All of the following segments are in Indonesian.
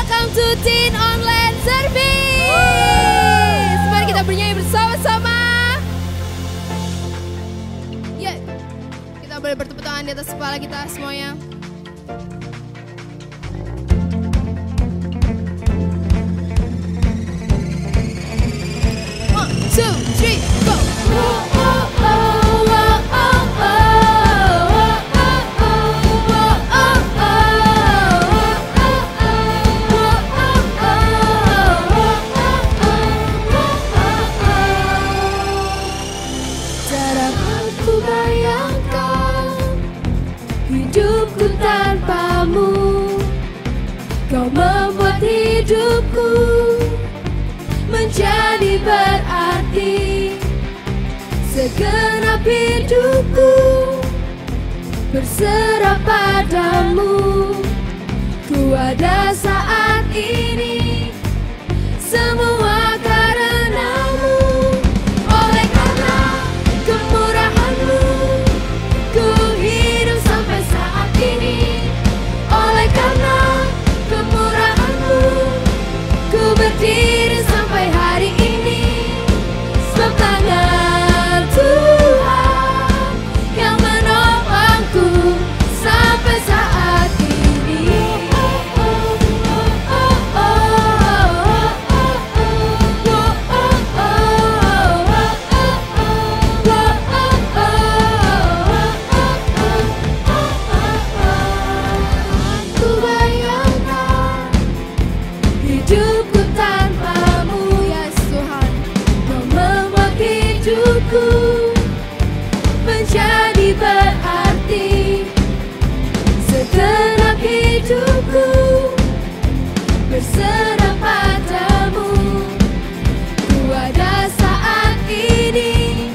Welcome to Teen Online Service. Mari kita bernyanyi bersama-sama. Ya, kita boleh bertepuk tangan di atas kepala kita semuanya. One, two, three, go. Hidupku tanpamu, kau membuat hidupku menjadi berarti. Segenap hidupku berserah padamu. Ku ada saat ini, semua karenamu. Oleh karena kemurahanmu, ku hidup sampai saat ini. Oleh karena kemurahanmu, ku berdiri sampai hari ini. Sebab tangan Tuhan yang menopangku sampai saat ini. Ku bayangkan hidupku tanpamu, ya Tuhan. Kau membuat hidupku menjadi berarti. Segenap hidupku berserah padamu. Ku ada saat ini,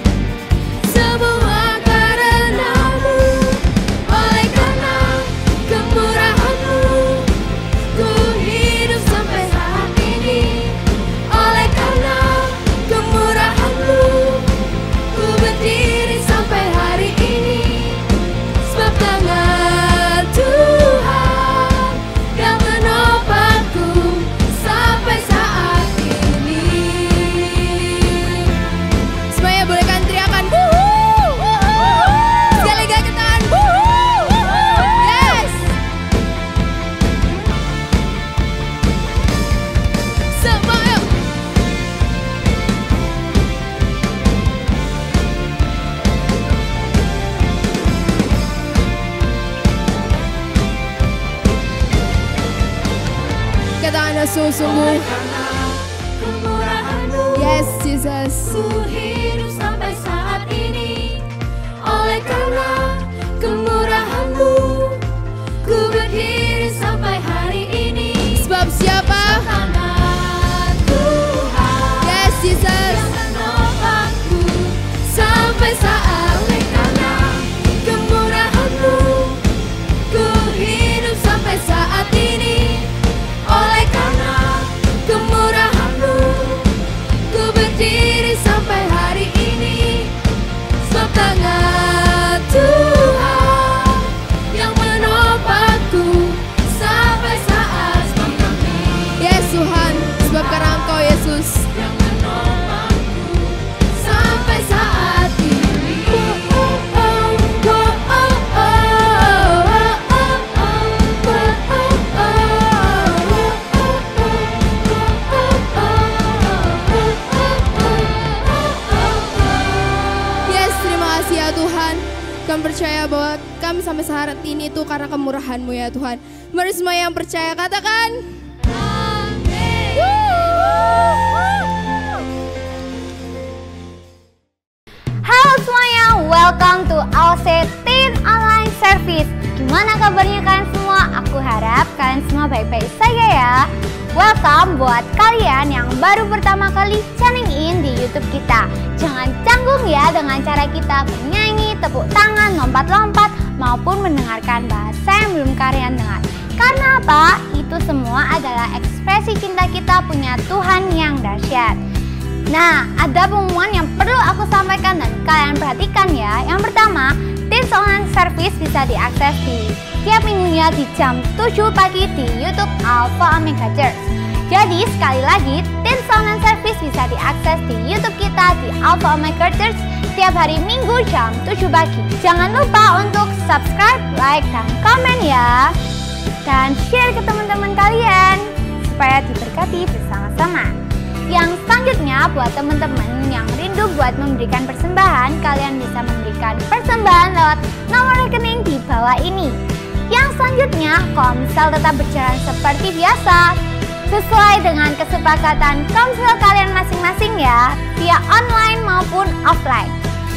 semua karenamu. Oleh karena kemurahanmu, ku hidup sampai saat ini. Oleh karena kemurahanmu, ku berdiri sampai hari ini. Sebab tangan Tuhan yang menopangku sampai saat ini. Semuanya bolehkan teriakan wuhu. Sekali lagi angkat tangan wuhu. Yes. Semua yuk. Katakanlah sungguh-sungguh. Yes, Jesus. Ku hidup sampai saat ini. Oleh karena kemurahanmu, ku berdiri sampai hari ini. Sebab siapa? Tangan Tuhan. Yes, Jesus. Yang menopangku sampai saat. Oleh karena kemurahanmu, ku hidup sampai saat ini. Oleh karena kemurahanmu, ku berdiri sampai hari ini. Sebab tangan Tuhan yang menopangku sampai saat ini. Yes Tuhan, sebab karena Engkau Yesus yang menopangku sampai saat ini. Yes, terima kasih ya Tuhan. Kami percaya bahwa kami sampai saat ini itu karena kemurahan-Mu ya Tuhan. Mari semua yang percaya katakan amin. Halo semuanya, welcome to AOC Teen Online Service. Gimana kabarnya kalian semua? Aku harap kalian semua baik-baik saja ya. Welcome buat kalian yang baru pertama kali tuning in di YouTube kita. Jangan canggung ya dengan cara kita bernyanyi, tepuk tangan, lompat-lompat, maupun mendengarkan bahasa yang belum kalian dengar. Karena apa? Itu semua adalah ekspresi cinta kita punya Tuhan yang dahsyat. Nah, ada pengumuman yang perlu aku sampaikan dan kalian perhatikan ya. Yang pertama, Teen Online Service bisa diakses di setiap minggunya di jam 7 pagi di YouTube Alpha Omega Church. Jadi sekali lagi, Teens Online Service bisa diakses di YouTube kita di Alpha Omega Church setiap hari Minggu jam 7 pagi. Jangan lupa untuk subscribe, like, dan komen ya. Dan share ke teman-teman kalian supaya diberkati bersama-sama. Yang selanjutnya buat teman-teman yang rindu buat memberikan persembahan, kalian bisa memberikan persembahan lewat nomor rekening di bawah ini. Yang selanjutnya, Komsel tetap berjalan seperti biasa, sesuai dengan kesepakatan Komsel kalian masing-masing ya, via online maupun offline.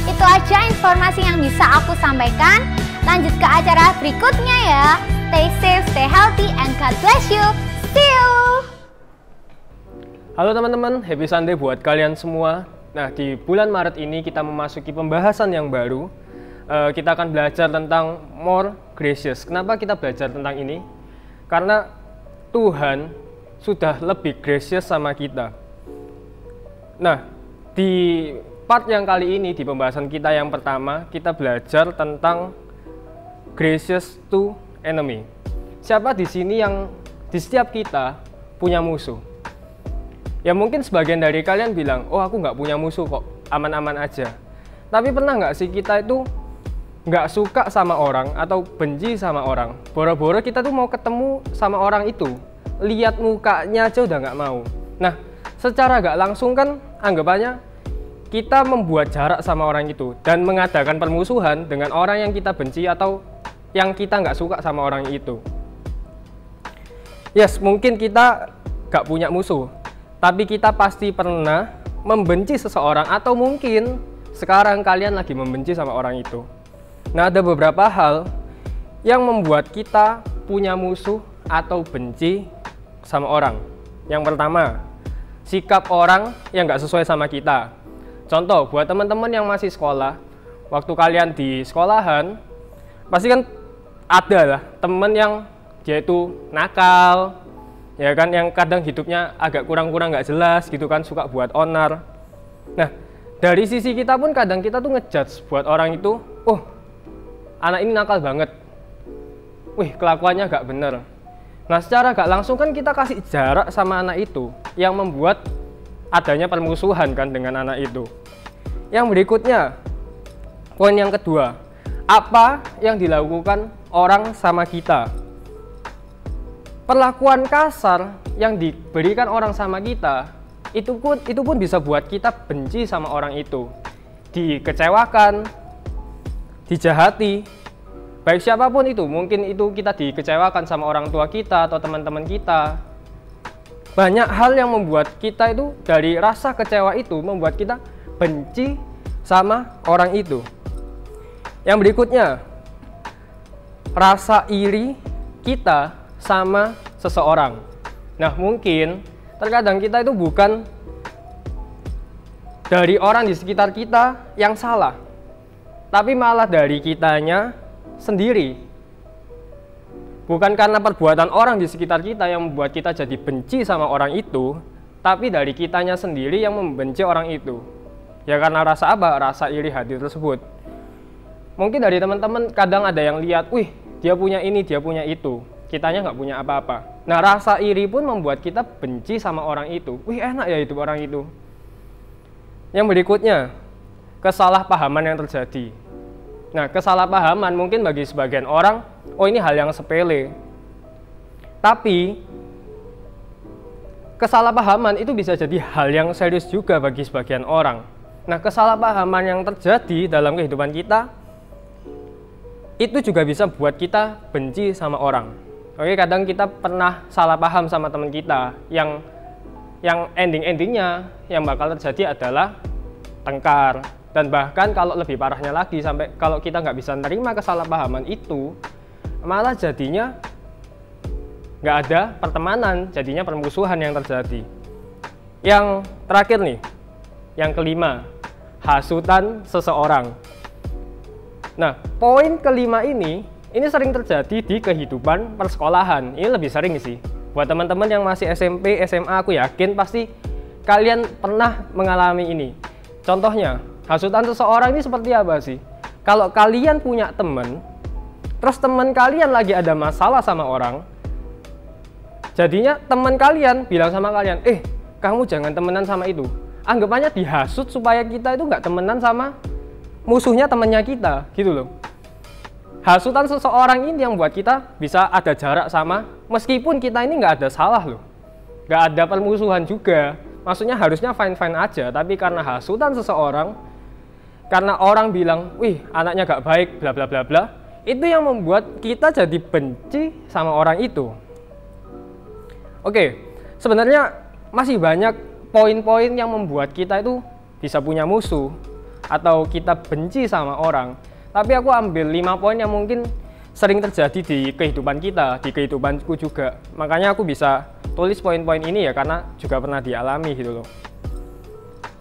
Itu aja informasi yang bisa aku sampaikan. Lanjut ke acara berikutnya ya. Stay safe, stay healthy, and God bless you. See you! Halo teman-teman, happy Sunday buat kalian semua. Nah, di bulan Maret ini kita memasuki pembahasan yang baru. Kita akan belajar tentang more gracious. Kenapa kita belajar tentang ini? Karena Tuhan sudah lebih gracious sama kita. Nah, di part yang kali ini, di pembahasan kita yang pertama, kita belajar tentang gracious to enemy. Siapa di sini yang di setiap kita punya musuh? Ya mungkin sebagian dari kalian bilang, oh aku nggak punya musuh kok, aman-aman aja. Tapi pernah nggak sih kita itu nggak suka sama orang atau benci sama orang? Boro-boro kita tuh mau ketemu sama orang itu, lihat mukanya aja udah nggak mau. Nah, secara nggak langsung kan anggapannya kita membuat jarak sama orang itu dan mengadakan permusuhan dengan orang yang kita benci atau yang kita nggak suka sama orang itu. Yes, mungkin kita nggak punya musuh, tapi kita pasti pernah membenci seseorang atau mungkin sekarang kalian lagi membenci sama orang itu. Nah, ada beberapa hal yang membuat kita punya musuh atau benci sama orang. Yang pertama, sikap orang yang nggak sesuai sama kita. Contoh, buat teman-teman yang masih sekolah, waktu kalian di sekolahan, pasti kan ada lah teman yang dia itu nakal, ya kan, yang kadang hidupnya agak kurang-kurang nggak jelas gitu kan, suka buat onar. Nah, dari sisi kita pun kadang kita tuh ngejudge buat orang itu, oh anak ini nakal banget, wih kelakuannya nggak bener. Nah, secara nggak langsung kan kita kasih jarak sama anak itu, yang membuat adanya permusuhan kan dengan anak itu. Yang berikutnya, poin yang kedua, apa yang dilakukan orang sama kita? Perlakuan kasar yang diberikan orang sama kita, itu pun bisa buat kita benci sama orang itu, dikecewakan, dijahati, baik siapapun itu. Mungkin itu kita dikecewakan sama orang tua kita atau teman-teman kita. Banyak hal yang membuat kita itu, dari rasa kecewa itu membuat kita benci sama orang itu. Yang berikutnya, rasa iri kita sama seseorang. Nah, mungkin terkadang kita itu bukan dari orang di sekitar kita yang salah, tapi malah dari kitanya sendiri. Bukan karena perbuatan orang di sekitar kita yang membuat kita jadi benci sama orang itu, tapi dari kitanya sendiri yang membenci orang itu. Ya karena rasa apa? Rasa iri hati tersebut. Mungkin dari teman-teman kadang ada yang lihat, wih dia punya ini, dia punya itu, kitanya nggak punya apa-apa. Nah, rasa iri pun membuat kita benci sama orang itu. Wih enak ya hidup orang itu. Yang berikutnya, kesalahpahaman yang terjadi. Nah, kesalahpahaman mungkin bagi sebagian orang, oh ini hal yang sepele. Tapi, kesalahpahaman itu bisa jadi hal yang serius juga bagi sebagian orang. Nah, kesalahpahaman yang terjadi dalam kehidupan kita, itu juga bisa buat kita benci sama orang. Oke, kadang kita pernah salah paham sama teman kita, yang ending-endingnya yang bakal terjadi adalah tengkar. Dan bahkan kalau lebih parahnya lagi, sampai kalau kita nggak bisa menerima kesalahpahaman itu, malah jadinya nggak ada pertemanan, jadinya permusuhan yang terjadi. Yang terakhir nih, yang kelima, hasutan seseorang. Nah, poin kelima ini sering terjadi di kehidupan persekolahan. Ini lebih sering sih. Buat teman-teman yang masih SMP, SMA, aku yakin pasti kalian pernah mengalami ini. Contohnya, hasutan seseorang ini seperti apa sih? Kalau kalian punya teman terus teman kalian lagi ada masalah sama orang, jadinya teman kalian bilang sama kalian, kamu jangan temenan sama itu. Anggapannya dihasut supaya kita itu nggak temenan sama musuhnya temannya kita, gitu loh. Hasutan seseorang ini yang buat kita bisa ada jarak sama, meskipun kita ini nggak ada salah loh, nggak ada permusuhan juga. Maksudnya harusnya fine-fine aja, tapi karena hasutan seseorang, karena orang bilang, wih anaknya gak baik, bla bla bla bla, itu yang membuat kita jadi benci sama orang itu. Oke, sebenarnya masih banyak poin-poin yang membuat kita itu bisa punya musuh atau kita benci sama orang. Tapi aku ambil 5 poin yang mungkin sering terjadi di kehidupan kita, di kehidupanku juga. Makanya aku bisa tulis poin-poin ini ya, karena juga pernah dialami gitu loh.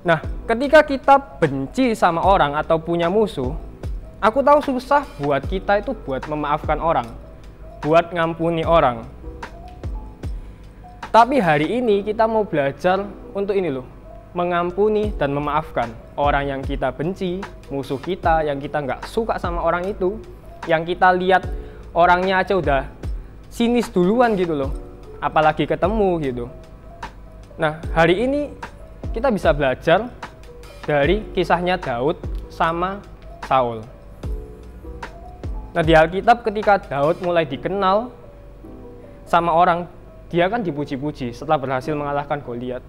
Nah, ketika kita benci sama orang atau punya musuh, aku tahu susah buat kita itu buat memaafkan orang, buat ngampuni orang. Tapi hari ini kita mau belajar untuk ini loh, mengampuni dan memaafkan orang yang kita benci, musuh kita yang kita nggak suka sama orang itu, yang kita lihat orangnya aja udah sinis duluan gitu loh, apalagi ketemu gitu. Nah, hari ini kita bisa belajar dari kisahnya Daud sama Saul. Nah, di Alkitab ketika Daud mulai dikenal sama orang, dia kan dipuji-puji setelah berhasil mengalahkan Goliat.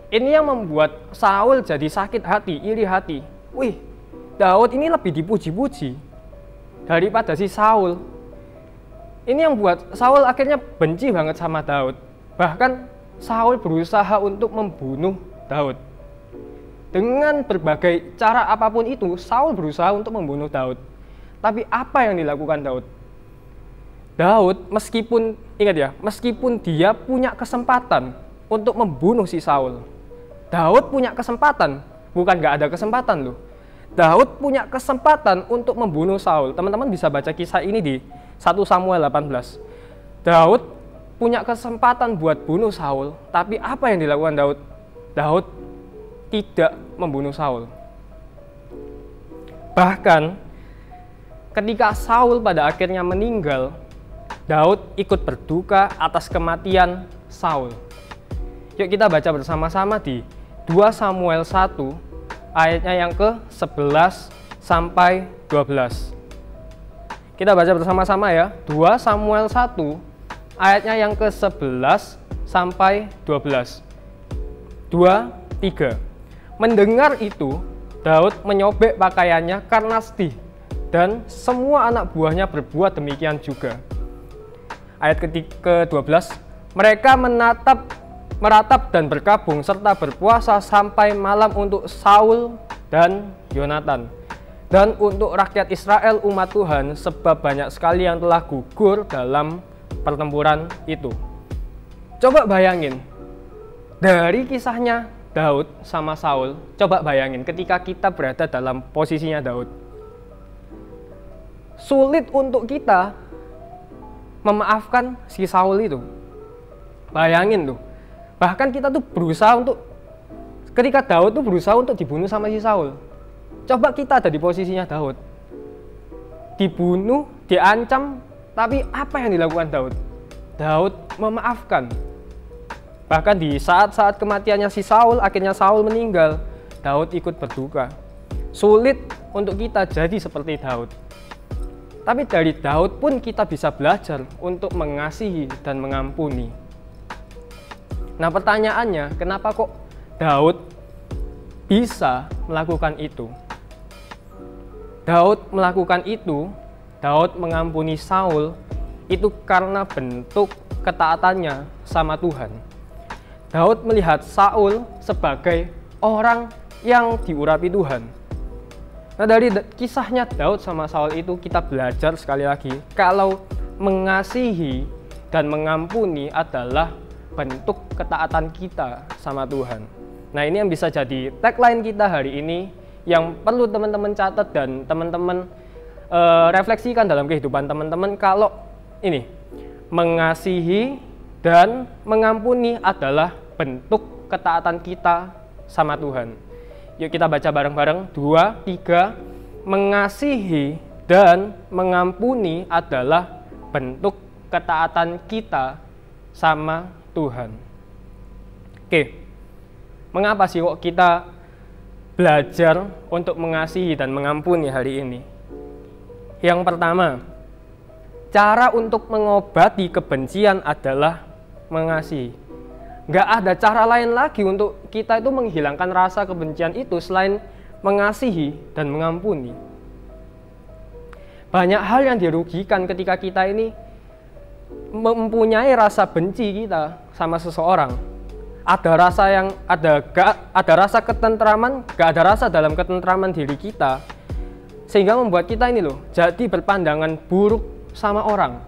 Ini yang membuat Saul jadi sakit hati, iri hati. Wih, Daud ini lebih dipuji-puji daripada si Saul. Ini yang buat Saul akhirnya benci banget sama Daud. Bahkan Saul berusaha untuk membunuh Daud. Dengan berbagai cara apapun itu, Saul berusaha untuk membunuh Daud. Tapi apa yang dilakukan Daud? Daud meskipun, ingat ya, meskipun dia punya kesempatan untuk membunuh si Saul. Daud punya kesempatan, bukan nggak ada kesempatan loh. Daud punya kesempatan untuk membunuh Saul. Teman-teman bisa baca kisah ini di 1 Samuel 18. Daud punya kesempatan buat bunuh Saul, tapi apa yang dilakukan Daud? Daud tidak membunuh Saul. Bahkan ketika Saul pada akhirnya meninggal, Daud ikut berduka atas kematian Saul. Yuk kita baca bersama-sama di 2 Samuel 1 ayatnya yang ke-11 sampai 12. Kita baca bersama-sama ya. 2 Samuel 1 ayatnya yang ke-11 sampai 12. 2, 3. Mendengar itu, Daud menyobek pakaiannya karena sedih, dan semua anak buahnya berbuat demikian juga. Ayat ke-12, mereka meratap dan berkabung serta berpuasa sampai malam untuk Saul dan Yonatan, dan untuk rakyat Israel umat Tuhan, sebab banyak sekali yang telah gugur dalam pertempuran itu. Coba bayangin, dari kisahnya Daud sama Saul, coba bayangin ketika kita berada dalam posisinya Daud. Sulit untuk kita memaafkan si Saul itu. Bayangin tuh. Bahkan kita tuh berusaha untuk, ketika Daud tuh berusaha untuk dibunuh sama si Saul. Coba kita ada di posisinya Daud. Dibunuh, diancam, tapi apa yang dilakukan Daud? Daud memaafkan. Bahkan di saat-saat kematiannya si Saul, akhirnya Saul meninggal, Daud ikut berduka. Sulit untuk kita jadi seperti Daud. Tapi dari Daud pun kita bisa belajar untuk mengasihi dan mengampuni. Nah, pertanyaannya, kenapa kok Daud bisa melakukan itu? Daud melakukan itu, Daud mengampuni Saul, itu karena bentuk ketaatannya sama Tuhan. Daud melihat Saul sebagai orang yang diurapi Tuhan. Nah, dari kisahnya Daud sama Saul itu kita belajar sekali lagi, kalau mengasihi dan mengampuni adalah bentuk ketaatan kita sama Tuhan. Nah, ini yang bisa jadi tagline kita hari ini, yang perlu teman-teman catat dan teman-teman refleksikan dalam kehidupan teman-teman. Kalau ini, mengasihi dan mengampuni adalah bentuk ketaatan kita sama Tuhan. Yuk kita baca bareng-bareng. 2, 3. Mengasihi Dan mengampuni adalah bentuk ketaatan kita sama Tuhan. Oke, mengapa sih kok kita belajar untuk mengasihi dan mengampuni hari ini? Yang pertama, cara untuk mengobati kebencian adalah mengasihi. Nggak ada cara lain lagi untuk kita itu menghilangkan rasa kebencian itu selain mengasihi dan mengampuni. Banyak hal yang dirugikan ketika kita ini mempunyai rasa benci kita sama seseorang. Ada rasa ketentraman, gak ada rasa dalam ketentraman diri kita, sehingga membuat kita ini jadi berpandangan buruk sama orang.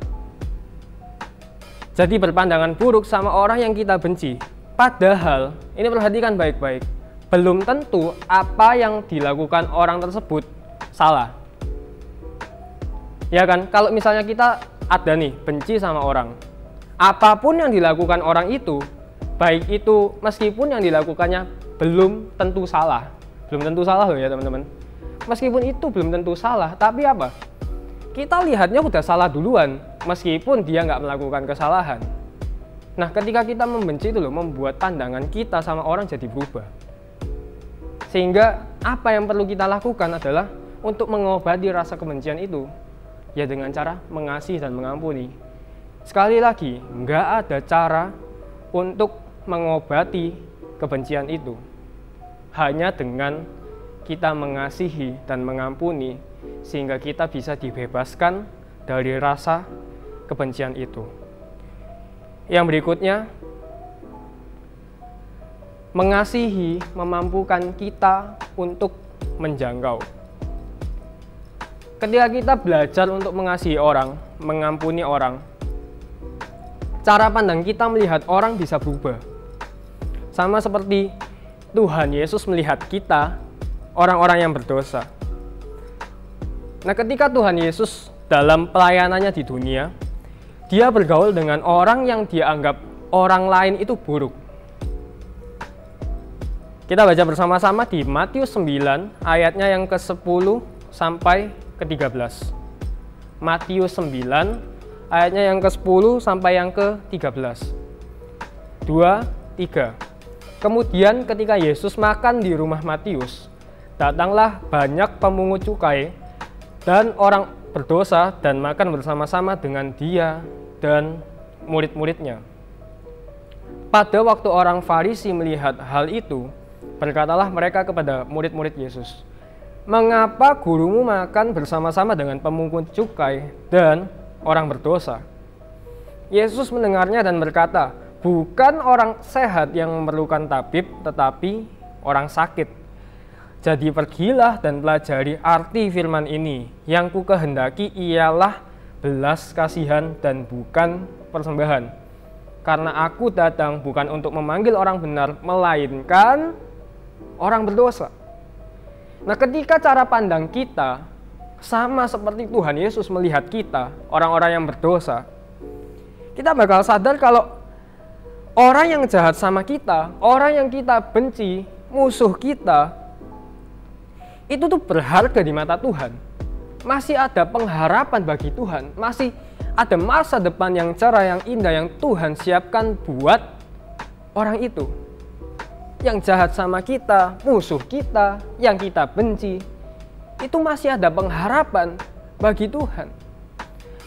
Jadi berpandangan buruk sama orang yang kita benci. Padahal, ini perhatikan baik-baik, belum tentu apa yang dilakukan orang tersebut salah. Ya kan, kalau misalnya kita ada nih benci sama orang, apapun yang dilakukan orang itu, baik itu meskipun yang dilakukannya belum tentu salah. Belum tentu salah loh ya teman-teman. Meskipun itu belum tentu salah, tapi apa? Kita lihatnya udah salah duluan, meskipun dia nggak melakukan kesalahan. Nah, ketika kita membenci itu membuat pandangan kita sama orang jadi berubah. Sehingga apa yang perlu kita lakukan adalah untuk mengobati rasa kebencian itu, ya dengan cara mengasihi dan mengampuni. Sekali lagi, nggak ada cara untuk mengobati kebencian itu. Hanya dengan kita mengasihi dan mengampuni, sehingga kita bisa dibebaskan dari rasa kebencian itu. Yang berikutnya, mengasihi memampukan kita untuk menjangkau. Ketika kita belajar untuk mengasihi orang, mengampuni orang, cara pandang kita melihat orang bisa berubah. Sama seperti Tuhan Yesus melihat kita, orang-orang yang berdosa. Nah, ketika Tuhan Yesus dalam pelayanannya di dunia, dia bergaul dengan orang yang dia anggap orang lain itu buruk. Kita baca bersama-sama di Matius 9 ayatnya yang ke-10 sampai ke-13. Matius 9 ayatnya yang ke-10 sampai yang ke-13. 2, 3. Kemudian ketika Yesus makan di rumah Matius, datanglah banyak pemungut cukai dan orang berdosa dan makan bersama-sama dengan dia dan murid-muridnya. Pada waktu orang Farisi melihat hal itu, berkatalah mereka kepada murid-murid Yesus, "Mengapa gurumu makan bersama-sama dengan pemungut cukai dan orang berdosa?" Yesus mendengarnya dan berkata, "Bukan orang sehat yang memerlukan tabib, tetapi orang sakit. Jadi pergilah dan pelajari arti firman ini. Yang ku kehendaki ialah belas kasihan dan bukan persembahan. Karena aku datang bukan untuk memanggil orang benar, melainkan orang berdosa." Nah, ketika cara pandang kita sama seperti Tuhan Yesus melihat kita, orang-orang yang berdosa, kita bakal sadar kalau orang yang jahat sama kita, orang yang kita benci, musuh kita, itu tuh berharga di mata Tuhan. Masih ada pengharapan bagi Tuhan, masih ada masa depan yang cerah, yang indah, yang Tuhan siapkan buat orang itu. Yang jahat sama kita, musuh kita, yang kita benci, itu masih ada pengharapan bagi Tuhan.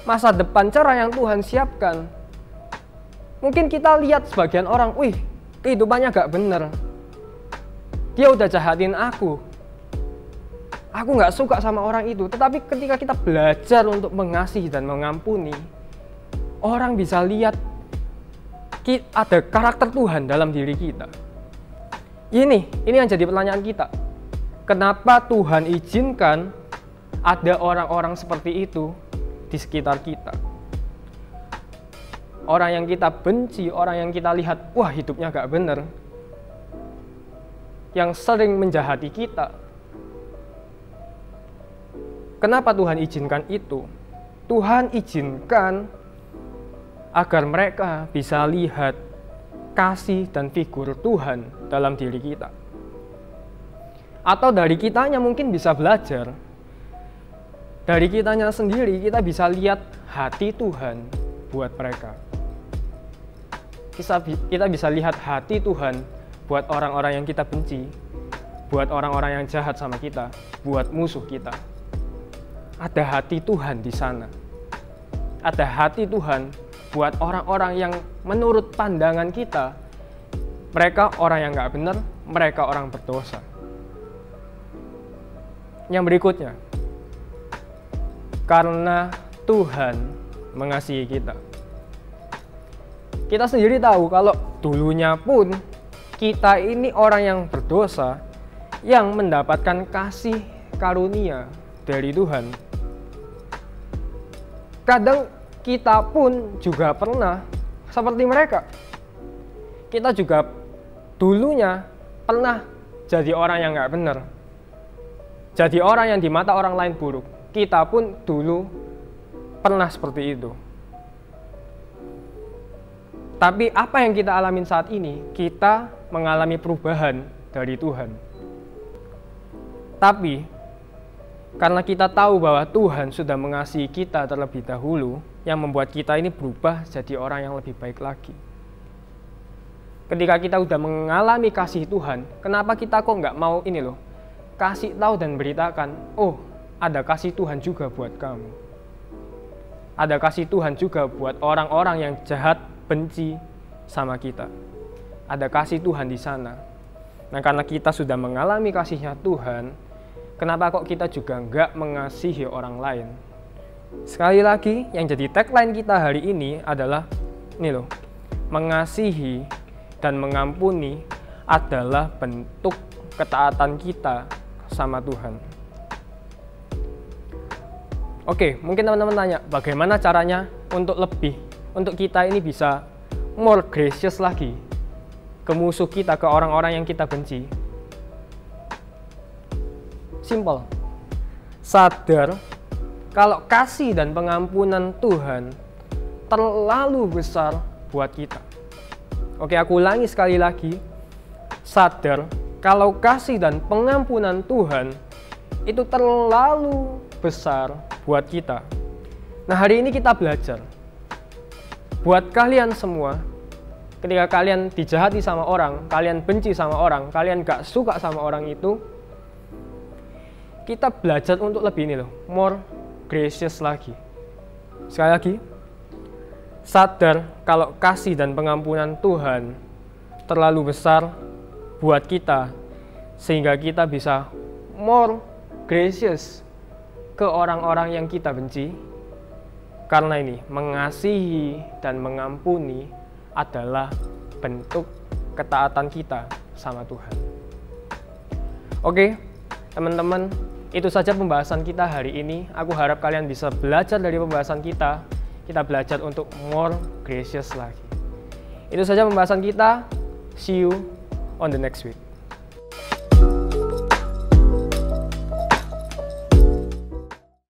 Masa depan cerah yang Tuhan siapkan. Mungkin kita lihat sebagian orang, wih, kehidupannya gak bener. Dia udah jahatin aku gak suka sama orang itu. Tetapi ketika kita belajar untuk mengasihi dan mengampuni, orang bisa lihat ada karakter Tuhan dalam diri kita. Ini yang jadi pertanyaan kita. Kenapa Tuhan izinkan ada orang-orang seperti itu di sekitar kita? Orang yang kita benci, orang yang kita lihat, wah hidupnya gak bener, yang sering menjahati kita. Kenapa Tuhan izinkan itu? Tuhan izinkan agar mereka bisa lihat kasih dan figur Tuhan dalam diri kita. Atau dari kitanya mungkin bisa belajar. Dari kitanya sendiri kita bisa lihat hati Tuhan buat mereka. Kita bisa lihat hati Tuhan buat orang-orang yang kita benci, buat orang-orang yang jahat sama kita, buat musuh kita. Ada hati Tuhan di sana. Ada hati Tuhan buat orang-orang yang menurut pandangan kita, mereka orang yang nggak benar, mereka orang berdosa. Yang berikutnya, karena Tuhan mengasihi kita. Kita sendiri tahu kalau dulunya pun kita ini orang yang berdosa yang mendapatkan kasih karunia dari Tuhan. Kadang kita pun juga pernah seperti mereka. Kita juga dulunya pernah jadi orang yang nggak benar. Jadi orang yang di mata orang lain buruk. Kita pun dulu pernah seperti itu. Tapi apa yang kita alamin saat ini, kita mengalami perubahan dari Tuhan. Tapi karena kita tahu bahwa Tuhan sudah mengasihi kita terlebih dahulu, yang membuat kita ini berubah jadi orang yang lebih baik lagi. Ketika kita udah mengalami kasih Tuhan, kenapa kita kok nggak mau ini loh, kasih tahu dan beritakan, oh ada kasih Tuhan juga buat kamu. Ada kasih Tuhan juga buat orang-orang yang jahat, benci sama kita. Ada kasih Tuhan di sana. Nah, karena kita sudah mengalami kasihnya Tuhan, kenapa kok kita juga nggak mengasihi orang lain? Sekali lagi, yang jadi tagline kita hari ini adalah ini loh, mengasihi dan mengampuni adalah bentuk ketaatan kita sama Tuhan. Oke, mungkin teman-teman tanya, bagaimana caranya untuk kita ini bisa more gracious lagi ke musuh kita, ke orang-orang yang kita benci? Simple. Sadar kalau kasih dan pengampunan Tuhan terlalu besar buat kita. Oke, aku ulangi sekali lagi. Sadar kalau kasih dan pengampunan Tuhan itu terlalu besar buat kita. Nah, hari ini kita belajar. Buat kalian semua, ketika kalian dijahati sama orang, kalian benci sama orang, kalian gak suka sama orang itu, kita belajar untuk lebih ini loh, more gracious lagi. Sekali lagi, sadar kalau kasih dan pengampunan Tuhan terlalu besar buat kita, sehingga kita bisa more gracious ke orang-orang yang kita benci. Karena ini, mengasihi dan mengampuni adalah bentuk ketaatan kita sama Tuhan. Oke, teman-teman, itu saja pembahasan kita hari ini. Aku harap kalian bisa belajar dari pembahasan kita. Kita belajar untuk more gracious lagi. Itu saja pembahasan kita. See you on the next week.